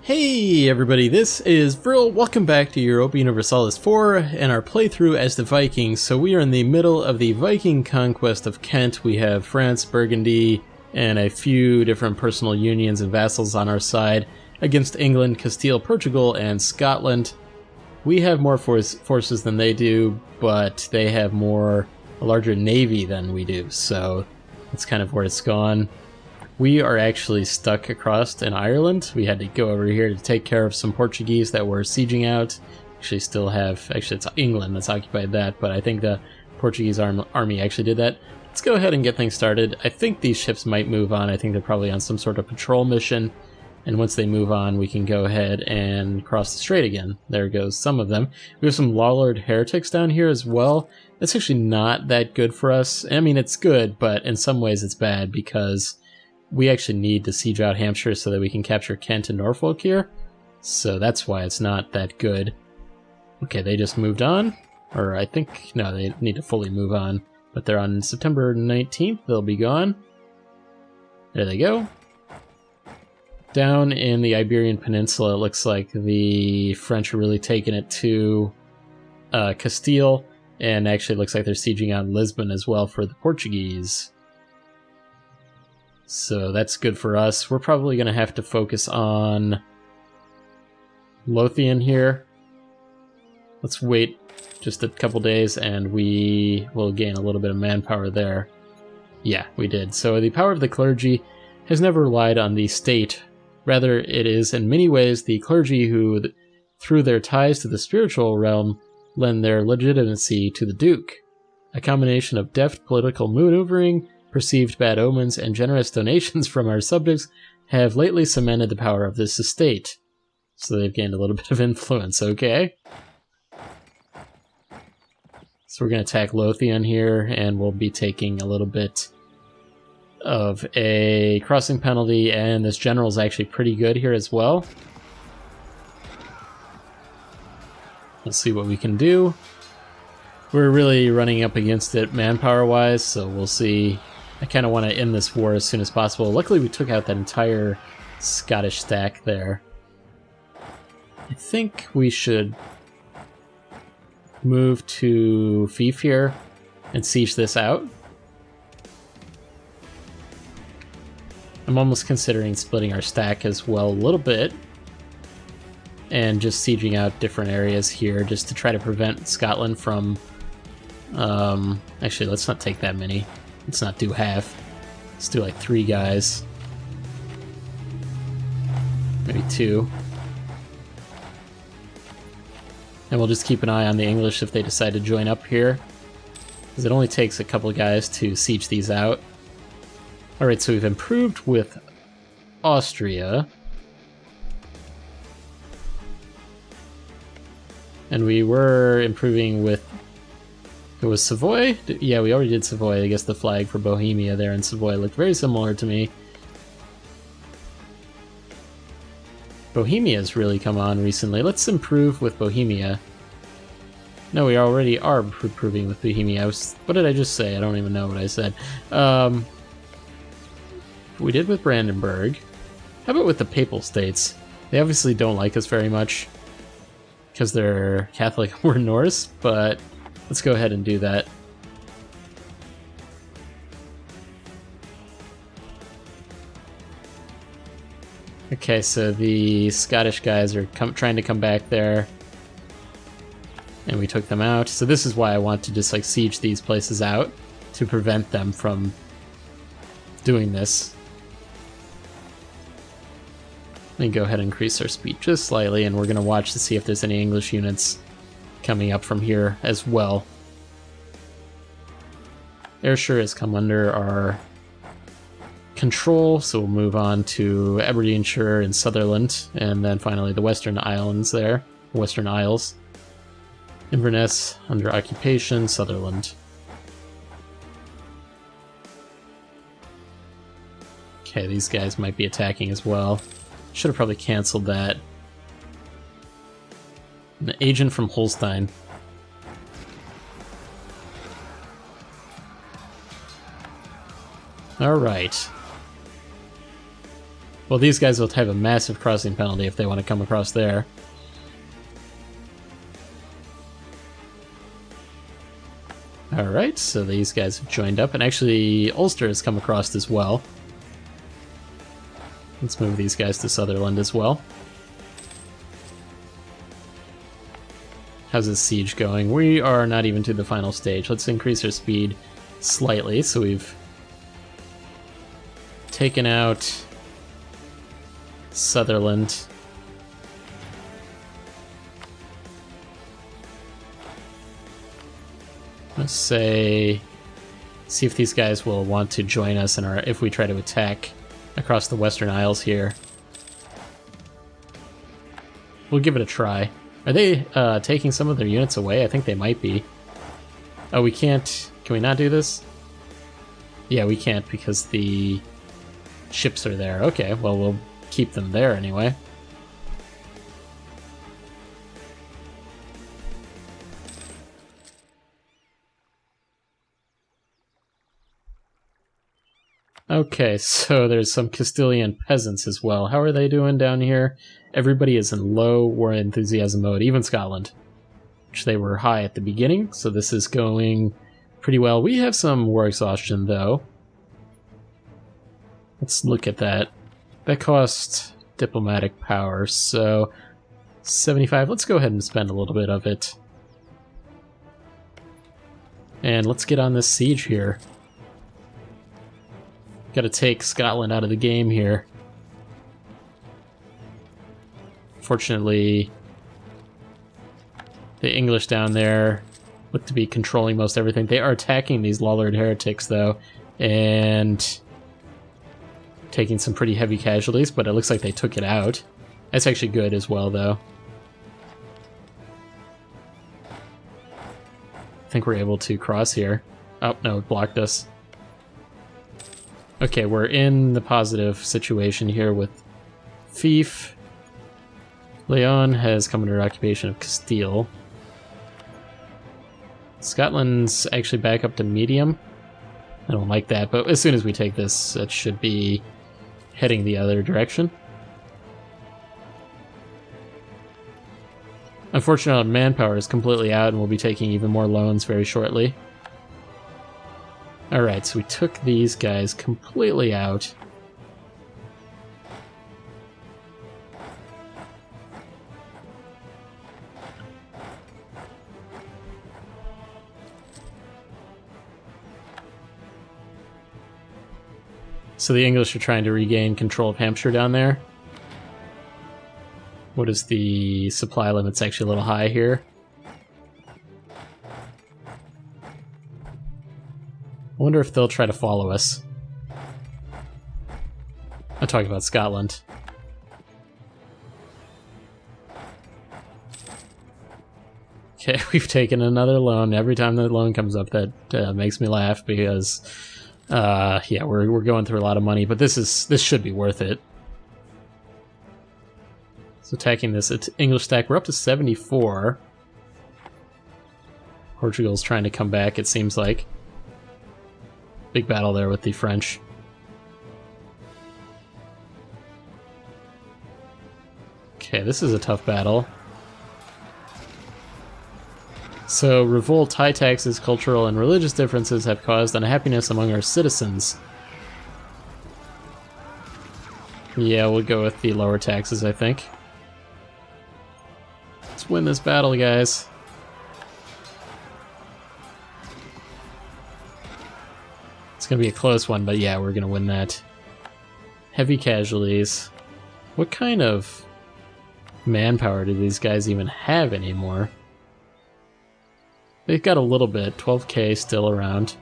Hey everybody, this is Vril. Welcome back to Europa Universalis IV and our playthrough as the Vikings. So we are in the middle of the Viking conquest of Kent. We have France, Burgundy, and a few different personal unions and vassals on our side against England, Castile, Portugal, and Scotland. We have more forces than they do, but they have a larger navy than we do, so that's kind of where it's gone. We are actually stuck across in Ireland. We had to go over here to take care of some Portuguese that were sieging out. Actually it's England that's occupied that, but I think the Portuguese army actually did that. Let's go ahead and get things started. I think these ships might move on. I think they're probably on some sort of patrol mission, and once they move on, we can go ahead and cross the strait again. There goes some of them. We have some Lawlord heretics down here as well. That's actually not that good for us. I mean, it's good, but in some ways it's bad because we actually need to siege out Hampshire so that we can capture Kent and Norfolk here. So that's why it's not that good. Okay, they just moved on. Or I think, no, they need to fully move on. But they're on September 19th. They'll be gone. There they go. Down in the Iberian Peninsula, it looks like the French are really taking it to Castile. And actually it looks like they're sieging out Lisbon as well for the Portuguese. So that's good for us. We're probably going to have to focus on Lothian here. Let's wait just a couple days and we will gain a little bit of manpower there. Yeah, we did. So the power of the clergy has never relied on the state. Rather, it is in many ways the clergy who, through their ties to the spiritual realm, lend their legitimacy to the Duke. A combination of deft political maneuvering, perceived bad omens, and generous donations from our subjects have lately cemented the power of this estate. So they've gained a little bit of influence, okay? So we're going to attack Lothian here, and we'll be taking a little bit of a crossing penalty, and this general's actually pretty good here as well. We'll see what we can do. We're really running up against it manpower-wise, so we'll see. I kind of want to end this war as soon as possible. Luckily, we took out that entire Scottish stack there. I think we should move to Fief here and siege this out. I'm almost considering splitting our stack as well a little bit and just sieging out different areas here just to try to prevent Scotland from... actually, let's not take that many. Let's not do half. Let's do like 3 guys. Maybe 2. And we'll just keep an eye on the English if they decide to join up here, because it only takes a couple guys to siege these out. Alright, so we've improved with Austria. And we were improving with... It was Savoy? Yeah, we already did Savoy. I guess the flag for Bohemia there in Savoy looked very similar to me. Bohemia's really come on recently. Let's improve with Bohemia. No, we already are improving with Bohemia. What did I just say? I don't even know what I said. We did with Brandenburg. How about with the Papal States? They obviously don't like us very much because they're Catholic and we're Norse, but... let's go ahead and do that. Okay, so the Scottish guys are trying to come back there. And we took them out. So this is why I want to just like siege these places out to prevent them from doing this. Let me go ahead and increase our speed just slightly, and we're going to watch to see if there's any English units coming up from here as well. Ayrshire has come under our control, so we'll move on to Aberdeenshire and Sutherland, and then finally the Western Islands there, Western Isles. Inverness under occupation, Sutherland. Okay, these guys might be attacking as well. Should have probably canceled that. An agent from Holstein. Alright. Well, these guys will have a massive crossing penalty if they want to come across there. Alright, so these guys have joined up, and actually Ulster has come across as well. Let's move these guys to Sutherland as well. How's this siege going? We are not even to the final stage. Let's increase our speed slightly, so we've taken out Sutherland. Let's say, see if these guys will want to join us, if we try to attack across the Western Isles here. We'll give it a try. Are they taking some of their units away? I think they might be. Oh, we can't. Can we not do this? Yeah, we can't because the ships are there. Okay, well, we'll keep them there anyway. Okay, so there's some Castilian peasants as well. How are they doing down here? Everybody is in low war enthusiasm mode, even Scotland, which they were high at the beginning, so this is going pretty well. We have some war exhaustion, though. Let's look at that. That cost diplomatic power, so 75. Let's go ahead and spend a little bit of it. And let's get on this siege here. Gotta take Scotland out of the game here. Fortunately, the English down there look to be controlling most everything. They are attacking these Lollard heretics, though, and taking some pretty heavy casualties, but it looks like they took it out. That's actually good as well, though. I think we're able to cross here. Oh, no, it blocked us. Okay, we're in the positive situation here with Fief. Leon has come under occupation of Castile. Scotland's actually back up to medium. I don't like that, but as soon as we take this, it should be heading the other direction. Unfortunately, our manpower is completely out, and we'll be taking even more loans very shortly. Alright, so we took these guys completely out. So the English are trying to regain control of Hampshire down there. What is the supply limit? It's actually a little high here. I wonder if they'll try to follow us. I'm talking about Scotland. Okay, we've taken another loan. Every time the loan comes up, that makes me laugh because, yeah, we're going through a lot of money. But this should be worth it. So attacking this English stack, we're up to 74. Portugal's trying to come back, it seems like. Big battle there with the French. Okay, this is a tough battle. So, revolt, high taxes, cultural and religious differences have caused unhappiness among our citizens. Yeah, we'll go with the lower taxes, I think. Let's win this battle, guys. It's gonna be a close one, but yeah, we're gonna win that. Heavy casualties. What kind of manpower do these guys even have anymore? They've got a little bit. 12k still around.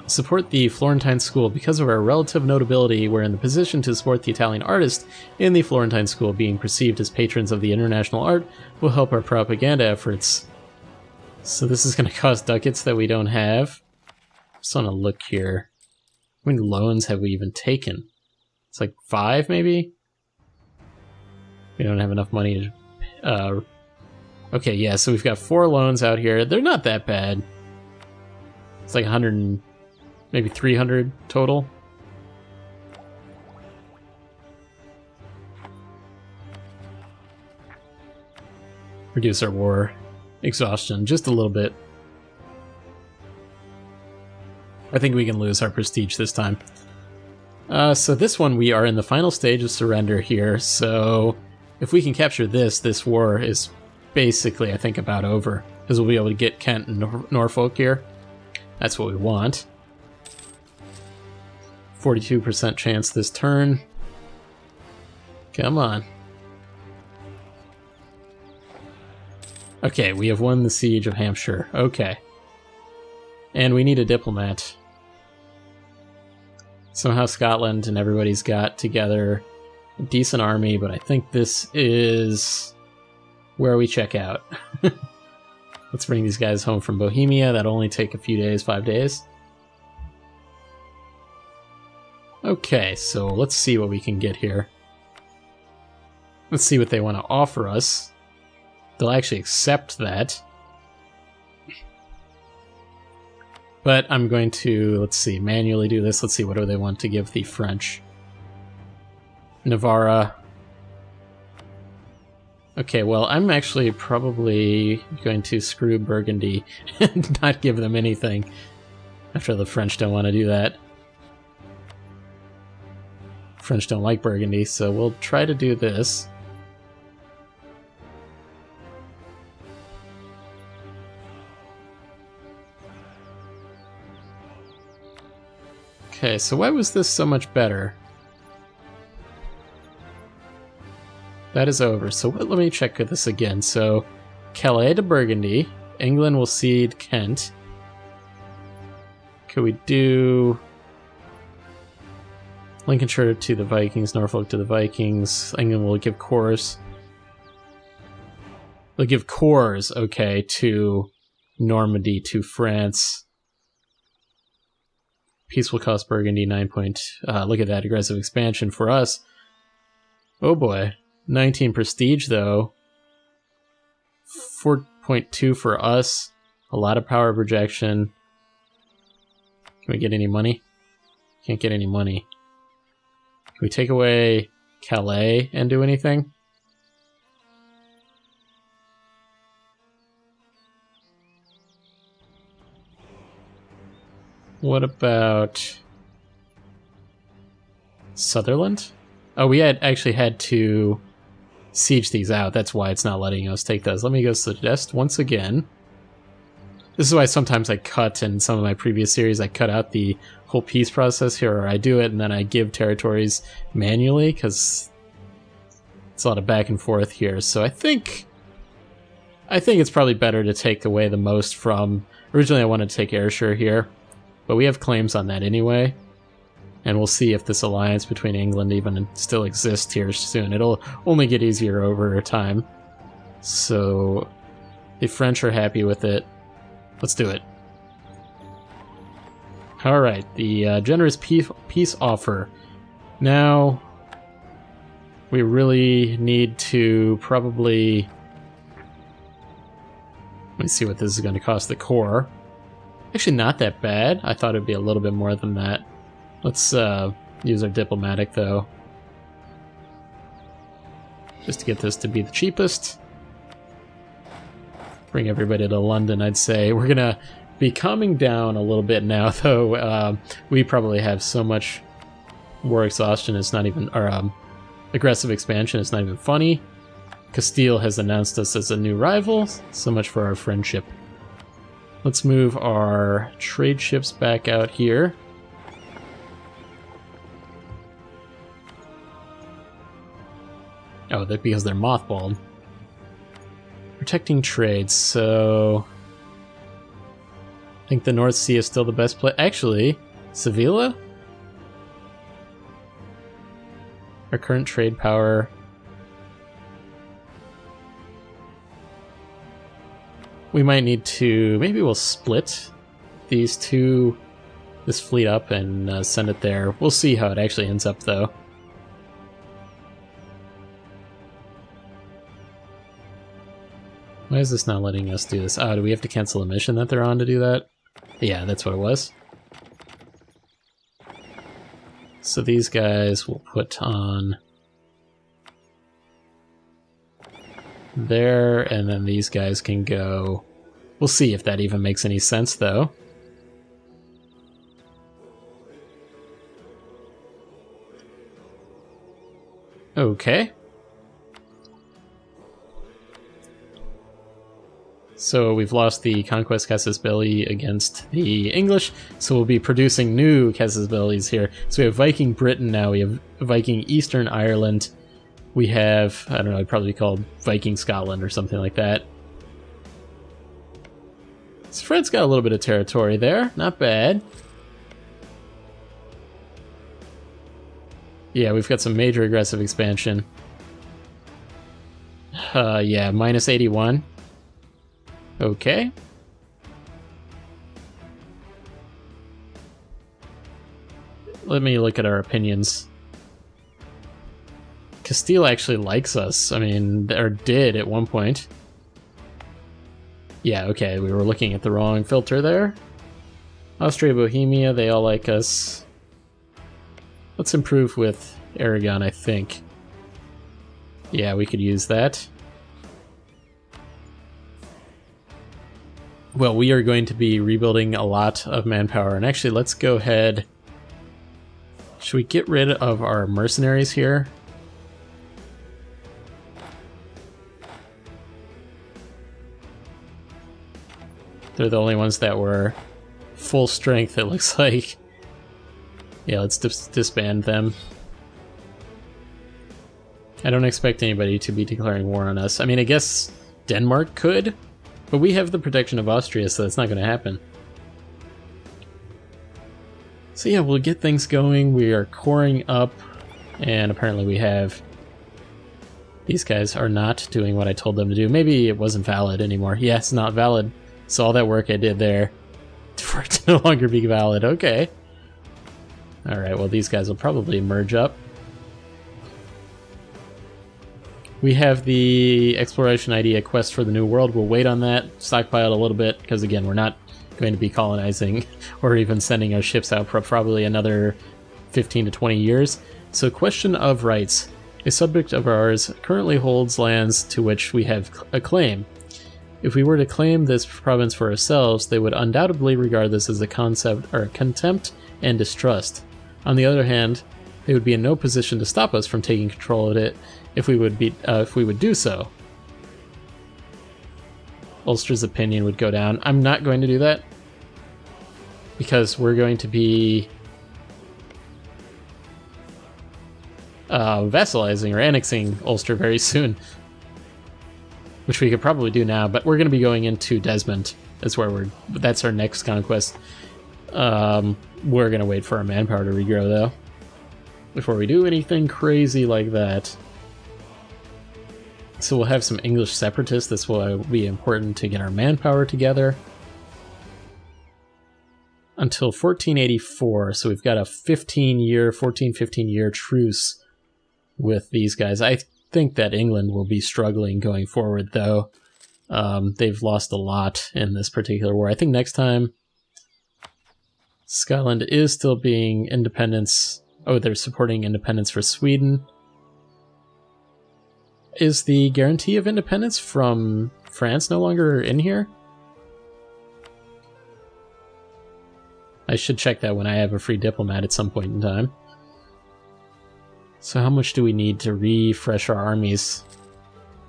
Support the Florentine School. Because of our relative notability, we're in the position to support the Italian artists in the Florentine School. Being perceived as patrons of the international art will help our propaganda efforts. So this is going to cost ducats that we don't have. Just want to look here. How many loans have we even taken? It's like 5, maybe? We don't have enough money to... Okay, yeah, so we've got 4 loans out here. They're not that bad. It's like 100, maybe 300 total. Reduce our war exhaustion just a little bit. I think we can lose our prestige this time. So this one, we are in the final stage of surrender here, so if we can capture this war is basically, I think, about over, because we'll be able to get Kent and Norfolk here. That's what we want. 42% chance this turn. Come on. Okay, we have won the siege of Hampshire. Okay. And we need a diplomat. Somehow Scotland and everybody's got together a decent army, but I think this is where we check out. Let's bring these guys home from Bohemia. That'll only take a few days, 5 days. Okay, so let's see what we can get here. Let's see what they want to offer us. They'll actually accept that. But I'm going to, let's see, manually do this. Let's see, what do they want to give the French? Navarra. Okay, well, I'm actually probably going to screw Burgundy and not give them anything. After the French don't want to do that. French don't like Burgundy, so we'll try to do this. Okay, so why was this so much better? That is over. So let me check this again. So Calais to Burgundy. England will cede Kent. Could we do Lincolnshire to the Vikings, Norfolk to the Vikings. England will give cores. They'll give cores, okay, to Normandy, to France. Peace will cost Burgundy 9 point... look at that, aggressive expansion for us. Oh boy. 19 prestige, though. 4.2 for us. A lot of power projection. Can we get any money? Can't get any money. Can we take away Calais and do anything? What about Sutherland? Oh, we actually had to siege these out. That's why it's not letting us take those. Let me go suggest once again. This is why sometimes I cut, in some of my previous series, I cut out the whole peace process here, or I do it and then I give territories manually, because it's a lot of back and forth here. So I think it's probably better to take away the most from... Originally I wanted to take Ayrshire here, but we have claims on that anyway. And we'll see if this alliance between England even still exists here soon. It'll only get easier over time. So the French are happy with it. Let's do it. Alright, the generous peace offer. Now, we really need to probably... Let me see what this is going to cost the core. Actually, not that bad. I thought it'd be a little bit more than that. Let's use our diplomatic, though. Just to get this to be the cheapest. Bring everybody to London, I'd say. We're gonna be calming down a little bit now, though. We probably have so much war exhaustion, it's not even... Or, aggressive expansion, it's not even funny. Castile has announced us as a new rival. So much for our friendship. Let's move our trade ships back out here. Oh, that because they're mothballed. Protecting trade, so... I think the North Sea is still the best place. Actually, Sevilla? Our current trade power... We might need to... Maybe we'll split these two... This fleet up and send it there. We'll see how it actually ends up, though. Why is this not letting us do this? Oh, do we have to cancel a mission that they're on to do that? Yeah, that's what it was. So these guys will put on there, and then these guys can go... We'll see if that even makes any sense, though. Okay. So we've lost the Conquest Casus Belli against the English, so we'll be producing new Casus Bellis here. So we have Viking Britain now, we have Viking Eastern Ireland, we have, I don't know, it'd probably be called Viking Scotland or something like that. So France got a little bit of territory there, not bad. Yeah, we've got some major aggressive expansion. Yeah, minus 81. Okay. Let me look at our opinions. Castile actually likes us. I mean, or did at one point. Yeah, okay, we were looking at the wrong filter there. Austria, Bohemia, they all like us. Let's improve with Aragon, I think. Yeah, we could use that. Well, we are going to be rebuilding a lot of manpower, and actually, let's go ahead. Should we get rid of our mercenaries here? They're the only ones that were full strength, it looks like. Yeah, let's disband them. I don't expect anybody to be declaring war on us. I mean, I guess Denmark could, but we have the protection of Austria, so that's not going to happen. So yeah, we'll get things going. We are coring up, and apparently we have... These guys are not doing what I told them to do. Maybe it wasn't valid anymore. Yeah, it's not valid. So all that work I did there for it to no longer be valid. Okay. Alright, well these guys will probably merge up. We have the Exploration Idea Quest for the New World. We'll wait on that, stockpile a little bit, because again, we're not going to be colonizing or even sending our ships out for probably another 15 to 20 years. So Question of Rights. A subject of ours currently holds lands to which we have a claim. If we were to claim this province for ourselves, they would undoubtedly regard this as a concept or contempt and distrust. On the other hand, they would be in no position to stop us from taking control of it if we would do so. Ulster's opinion would go down. I'm not going to do that because we're going to be vassalizing or annexing Ulster very soon, which we could probably do now, but we're going to be going into Desmond. That's our next conquest. We're going to wait for our manpower to regrow, though, before we do anything crazy like that. So we'll have some English separatists. This will be important to get our manpower together. Until 1484, so we've got a 15-year truce with these guys. I think that England will be struggling going forward, though. They've lost a lot in this particular war. I think next time Scotland is still being independence. Oh, they're supporting independence for Sweden. Is the guarantee of independence from France no longer in here? I should check that when I have a free diplomat at some point in time. So how much do we need to refresh our armies?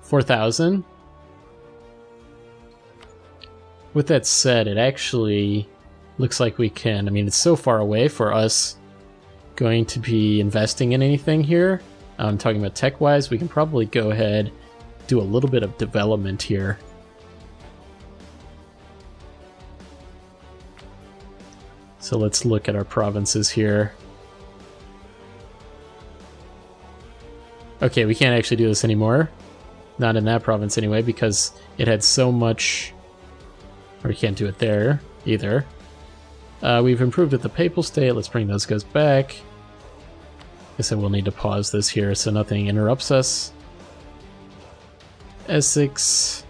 4,000? With that said, it actually looks like we can. I mean, it's so far away for us going to be investing in anything here. I'm talking about tech-wise. We can probably go ahead, do a little bit of development here. So let's look at our provinces here. Okay, we can't actually do this anymore. Not in that province anyway, because it had so much... Or we can't do it there either. We've improved at the Papal State. Let's bring those guys back. Guess I will need to pause this here so nothing interrupts us. Essex.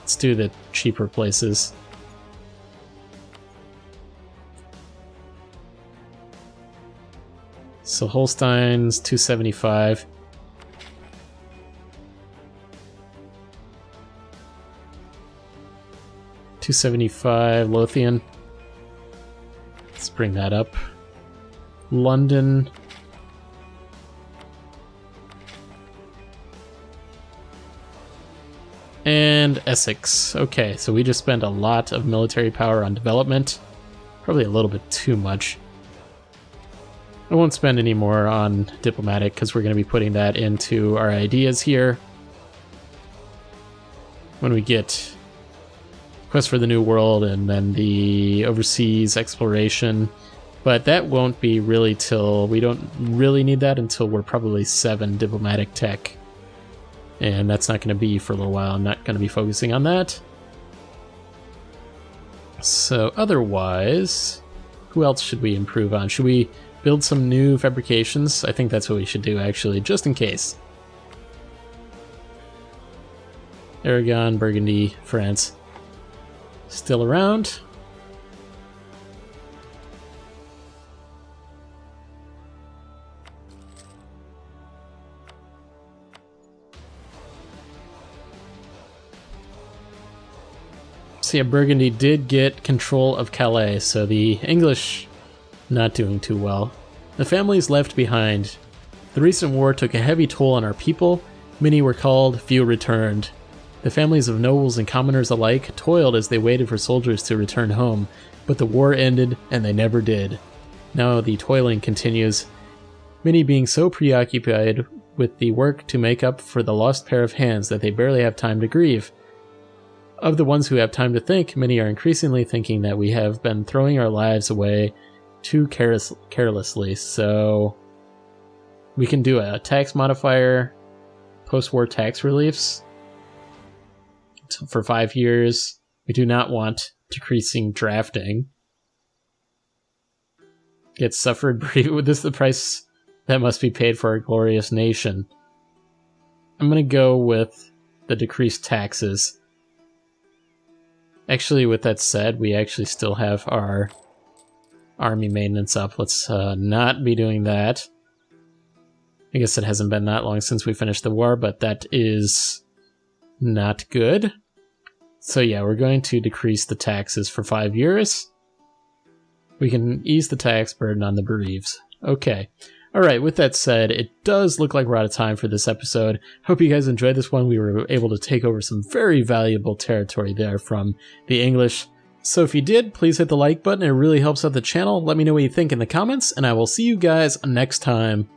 Let's do the cheaper places. So Holstein's 275. $275 Lothian. Let's bring that up. London. And Essex. Okay, so we just spent a lot of military power on development. Probably a little bit too much. I won't spend any more on diplomatic because we're going to be putting that into our ideas here. When we get Quest for the New World and then the overseas exploration. But that won't be really till... we don't really need that until we're probably 7 diplomatic tech. And that's not going to be for a little while. I'm not going to be focusing on that. So otherwise, who else should we improve on? Should we build some new fabrications? I think that's what we should do, actually, just in case. Aragon, Burgundy, France. Still around. So yeah, Burgundy did get control of Calais, so the English not doing too well. The families left behind. The recent war took a heavy toll on our people. Many were called, few returned. The families of nobles and commoners alike toiled as they waited for soldiers to return home, but the war ended and they never did. Now the toiling continues, many being so preoccupied with the work to make up for the lost pair of hands that they barely have time to grieve. Of the ones who have time to think, many are increasingly thinking that we have been throwing our lives away too carelessly, so we can do a tax modifier, post-war tax reliefs for 5 years. We do not want decreasing drafting. It suffered briefly. This is the price that must be paid for our glorious nation. I'm going to go with the decreased taxes. Actually, with that said, we actually still have our army maintenance up. Let's not be doing that. I guess it hasn't been that long since we finished the war, but that is not good. So yeah, we're going to decrease the taxes for 5 years. We can ease the tax burden on the bereaved. Okay. Alright, with that said, it does look like we're out of time for this episode. Hope you guys enjoyed this one. We were able to take over some very valuable territory there from the English. So if you did, please hit the like button. It really helps out the channel. Let me know what you think in the comments, and I will see you guys next time.